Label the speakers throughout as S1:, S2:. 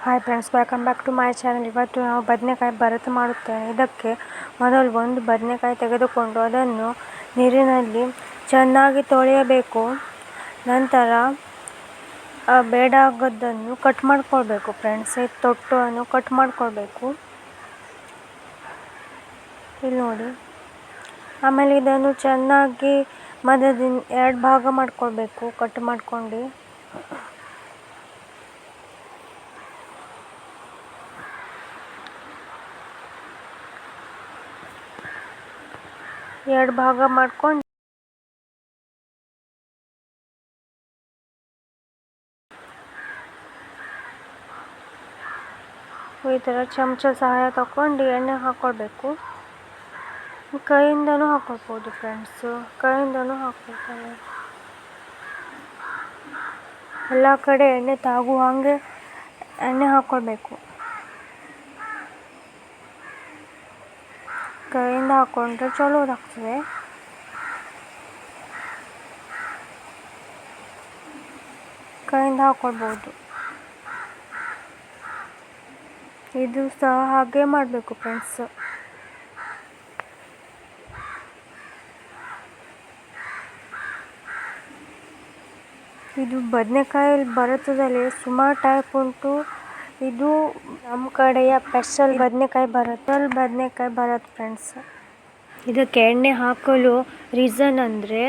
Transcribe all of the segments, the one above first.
S1: Hi friends, welcome back to my channel. ಇವತ್ತು ನಾವು ಬದನೆಕಾಯಿ ಭರತ ಮಾಡುತ್ತೇವೆ. ಇದಕ್ಕೆ ಮೊದಲು ಒಂದು ಬದನೆಕಾಯಿ ತೆಗೆದುಕೊಂಡು ಅದನ್ನು ನೀರಿನಲ್ಲಿ ಚೆನ್ನಾಗಿ ತೊಳೆಯಬೇಕು. ನಂತರ ಬೇಡಾಗದ್ದನ್ನು ಕಟ್ ಮಾಡ್ಕೊಳ್ಬೇಕು ಫ್ರೆಂಡ್ಸ್. ಈ ತೊಟ್ಟನ್ನು ಕಟ್ ಮಾಡ್ಕೊಳ್ಬೇಕು, ಇಲ್ಲಿ ನೋಡಿ. ಆಮೇಲೆ ಇದನ್ನು ಚೆನ್ನಾಗಿ ಮಧ್ಯದಿಂದ 2 ಭಾಗ ಮಾಡ್ಕೊಳ್ಬೇಕು, ಕಟ್ ಮಾಡ್ಕೊಂಡು. ಎರಡು ಭಾಗ ಮಾಡ್ಕೊಂಡು ಈ ಥರ ಚಮಚ ಸಹಾಯ ತಗೊಂಡು ಎಣ್ಣೆ ಹಾಕ್ಕೊಳ್ಬೇಕು. ಕೈಯಿಂದನೂ ಹಾಕ್ಕೊಳ್ಬೋದು ಫ್ರೆಂಡ್ಸು, ಕೈಯಿಂದನೂ ಹಾಕ್ಕೊಳ್ತಾರೆ. ಎಲ್ಲ ಕಡೆ ಎಣ್ಣೆ ತಾಗು ಹಾಗೆ ಎಣ್ಣೆ ಹಾಕ್ಕೊಳ್ಬೇಕು. ಕೈಯಿಂದ ಹಾಕ್ಕೊಂಡ್ರೆ ಚಲೋದಾಗ್ತದೆ. ಕೈಯಿಂದ ಹಾಕ್ಕೊಳ್ಬೋದು. ಇದು ಸಹ ಹಾಗೆ ಮಾಡಬೇಕು ಫ್ರೆಂಡ್ಸ್. ಇದು ಬದನೆಕಾಯಲ್ಲಿ ಭರತದಲ್ಲಿ ಸುಮಾರು ಟೈಪ್ ಉಂಟು. ಇದು ನಮ್ಮ ಕಡೆಯ ಸ್ಪೆಷಲ್ ಬದನೆಕಾಯಿ ಭರತ್ ಫ್ರೆಂಡ್ಸ್. ಇದಕ್ಕೆ ಎಣ್ಣೆ ಹಾಕಲು ರೀಸನ್ ಅಂದರೆ,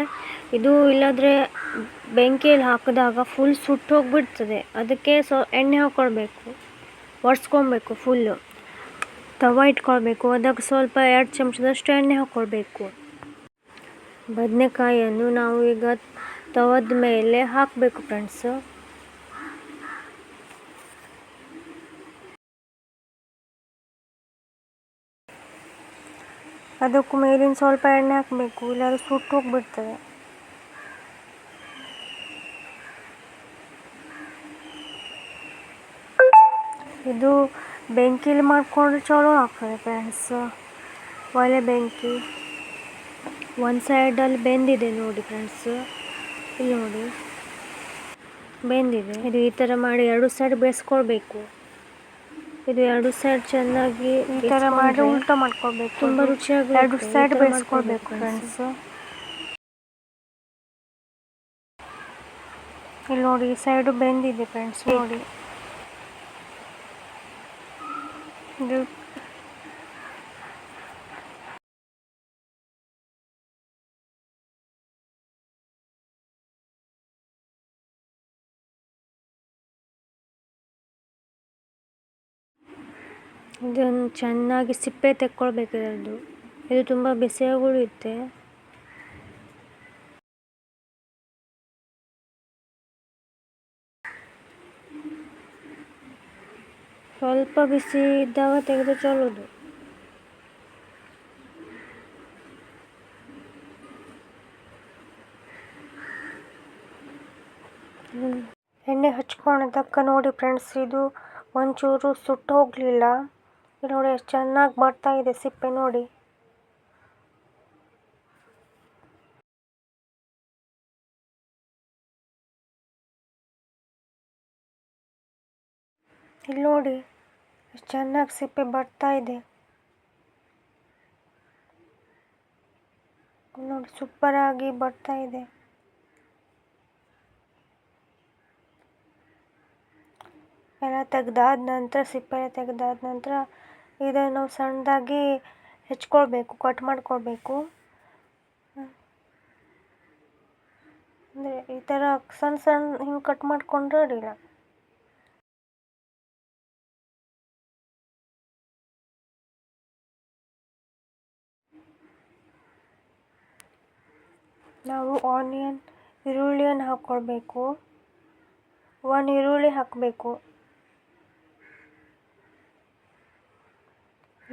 S1: ಇದು ಇಲ್ಲದ್ರೆ ಬೆಂಕಿಯಲ್ಲಿ ಹಾಕಿದಾಗ ಫುಲ್ ಸುಟ್ಟು ಹೋಗಿಬಿಡ್ತದೆ. ಅದಕ್ಕೆ ಎಣ್ಣೆ ಹಾಕ್ಕೊಳ್ಬೇಕು, ಒರೆಸ್ಕೊಳ್ಬೇಕು. ಫುಲ್ಲು ತವ ಇಟ್ಕೊಳ್ಬೇಕು, ಅದಕ್ಕೆ ಸ್ವಲ್ಪ 2 ಚಮಚದಷ್ಟು ಎಣ್ಣೆ ಹಾಕ್ಕೊಳ್ಬೇಕು. ಬದನೆಕಾಯಿಯನ್ನು ನಾವು ಈಗ ತವದ ಮೇಲೆ ಹಾಕಬೇಕು ಫ್ರೆಂಡ್ಸ್. ಅದಕ್ಕೂ ಮೇಲಿನ ಸ್ವಲ್ಪ ಎಣ್ಣೆ ಹಾಕಬೇಕು, ಇಲ್ಲಾಂದ್ರೆ ಸುಟ್ಟು ಹೋಗ್ಬಿಡ್ತದೆ. ಇದು ಬೆಂಕಿಲಿ ಮಾಡಿಕೊಂಡ್ರೆ ಚಲೋ ಆಗ್ತದೆ ಫ್ರೆಂಡ್ಸ್. ಒಲೆ ಬೆಂಕಿ ಒಂದು ಸೈಡಲ್ಲಿ ಬೆಂದಿದೆ ನೋಡಿ ಫ್ರೆಂಡ್ಸ್, ಇಲ್ಲಿ ನೋಡಿ ಬೆಂದಿದೆ. ಇದು ಈ ಥರ ಮಾಡಿ 2 ಸೈಡ್ ಬೇಯಿಸ್ಕೊಳ್ಬೇಕು. ಇದು 2 ಸೈಡ್ ಚೆನ್ನಾಗಿ ಈ ಥರ ಮಾಡಿ ಉಲ್ಟಾ ಮಾಡ್ಕೊಳ್ಬೇಕು. ತುಂಬ ರುಚಿಯಾಗಿ 2 ಸೈಡ್ ಬೇಯಿಸ್ಕೊಳ್ಬೇಕು ಫ್ರೆಂಡ್ಸ್. ಇಲ್ಲಿ ನೋಡಿ, ಈ ಸೈಡು ಬೆಂದಿದೆ ಫ್ರೆಂಡ್ಸ್, ನೋಡಿ. ಇದು ಇದನ್ನು ಚೆನ್ನಾಗಿ ಸಿಪ್ಪೆ ತೆಕ್ಕೊಳ್ಬೇಕು ಇದರದ್ದು. ಇದು ತುಂಬ ಬಿಸಿಯಾಗಿ ಉಳಿಯುತ್ತೆ. ಸ್ವಲ್ಪ ಬಿಸಿ ಇದ್ದಾಗ ತೆಗೆದು ಚಲೋದು. ಎಣ್ಣೆ ಹಚ್ಕೊಂಡಿದ್ದಕ್ಕೆ ನೋಡಿ ಫ್ರೆಂಡ್ಸ್, ಇದು ಒಂಚೂರು ಸುಟ್ಟು ಹೋಗಲಿಲ್ಲ. ನೋಡಿ ಎಷ್ಟು ಚೆನ್ನಾಗಿ ಬರ್ತಾ ಇದೆ ಸಿಪ್ಪೆ, ನೋಡಿ. ಇಲ್ಲಿ ನೋಡಿ ಎಷ್ಟು ಚೆನ್ನಾಗಿ ಸಿಪ್ಪೆ ಬರ್ತಾ ಇದೆ ನೋಡಿ, ಸೂಪರ್ ಆಗಿ ಬರ್ತಾ ಇದೆ. ಎಲ್ಲ ತೆಗೆದಾದ ನಂತರ, ಸಿಪ್ಪೆ ಎಲ್ಲ ತೆಗೆದಾದ ನಂತರ ಇದನ್ನು ಸಣ್ಣದಾಗಿ ಹೆಚ್ಕೊಳ್ಬೇಕು, ಕಟ್ ಮಾಡ್ಕೊಳ್ಬೇಕು. ಅಂದರೆ ಈ ಥರ ಸಣ್ಣ ಹಿಂಗೆ ಕಟ್ ಮಾಡಿಕೊಂಡ್ರೆ ಅಡ್ಡಿಲ್ಲ. ನಾವು ಈರುಳ್ಳಿಯನ್ನು ಹಾಕ್ಕೊಳ್ಬೇಕು. 1 ಈರುಳ್ಳಿ ಹಾಕಬೇಕು.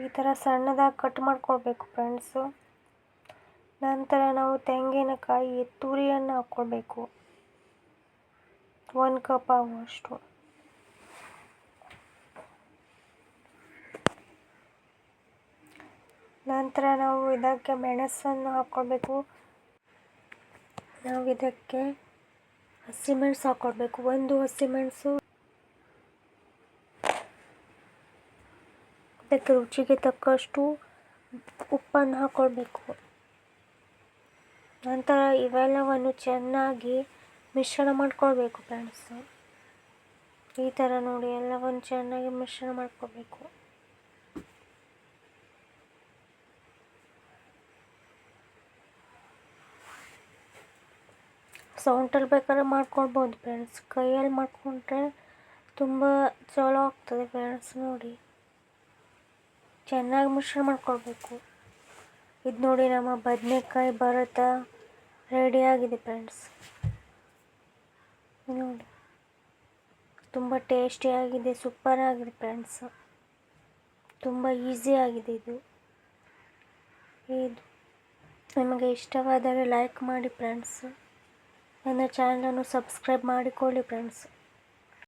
S1: ಈ ಥರ ಸಣ್ಣದಾಗಿ ಕಟ್ ಮಾಡ್ಕೊಳ್ಬೇಕು ಫ್ರೆಂಡ್ಸು. ನಂತರ ನಾವು ತೆಂಗಿನಕಾಯಿ ತುರಿಯನ್ನು ಹಾಕ್ಕೊಳ್ಬೇಕು, 1 ಕಪ್ ಆಗುವಷ್ಟು. ನಂತರ ನಾವು ಇದಕ್ಕೆ ಮೆಣಸನ್ನು ಹಾಕ್ಕೊಳ್ಬೇಕು. ನಾವು ಇದಕ್ಕೆ ಹಸಿಮೆಣಸು ಹಾಕ್ಕೊಳ್ಬೇಕು, 1 ಹಸಿಮೆಣಸು. ಇದಕ್ಕೆ ರುಚಿಗೆ ತಕ್ಕಷ್ಟು ಉಪ್ಪನ್ನು ಹಾಕ್ಕೊಳ್ಬೇಕು. ನಂತರ ಇವೆಲ್ಲವನ್ನು ಚೆನ್ನಾಗಿ ಮಿಶ್ರಣ ಮಾಡ್ಕೊಳ್ಬೇಕು ಫ್ರೆಂಡ್ಸ್. ಈ ಥರ ನೋಡಿ ಎಲ್ಲವನ್ನು ಚೆನ್ನಾಗಿ ಮಿಶ್ರಣ ಮಾಡ್ಕೊಳ್ಬೇಕು. ಸೌಂಟಲ್ಲಿ ಬೇಕಾದ್ರೆ ಮಾಡ್ಕೊಳ್ಬೋದು ಫ್ರೆಂಡ್ಸ್. ಕೈಯಲ್ಲಿ ಮಾಡ್ಕೊಂಡ್ರೆ ತುಂಬ ಚಲೋ ಆಗ್ತದೆ ಫ್ರೆಂಡ್ಸ್. ನೋಡಿ ಚೆನ್ನಾಗಿ ಮಿಶ್ರಣ ಮಾಡ್ಕೊಳ್ಬೇಕು. ಇದು ನೋಡಿ ನಮ್ಮ ಬದನೆಕಾಯಿ ಭರತ ರೆಡಿಯಾಗಿದೆ ಫ್ರೆಂಡ್ಸ್. ನೋಡಿ ತುಂಬ ಟೇಸ್ಟಿಯಾಗಿದೆ, ಸೂಪರ್ ಆಗಿದೆ ಫ್ರೆಂಡ್ಸ್. ತುಂಬ ಈಸಿ ಆಗಿದೆ ಇದು. ನಿಮಗೆ ಇಷ್ಟವಾದರೆ ಲೈಕ್ ಮಾಡಿ ಫ್ರೆಂಡ್ಸ್. ನನ್ನ ಚಾನಲನ್ನು ಸಬ್ಸ್ಕ್ರೈಬ್ ಮಾಡಿಕೊಳ್ಳಿ ಫ್ರೆಂಡ್ಸ್.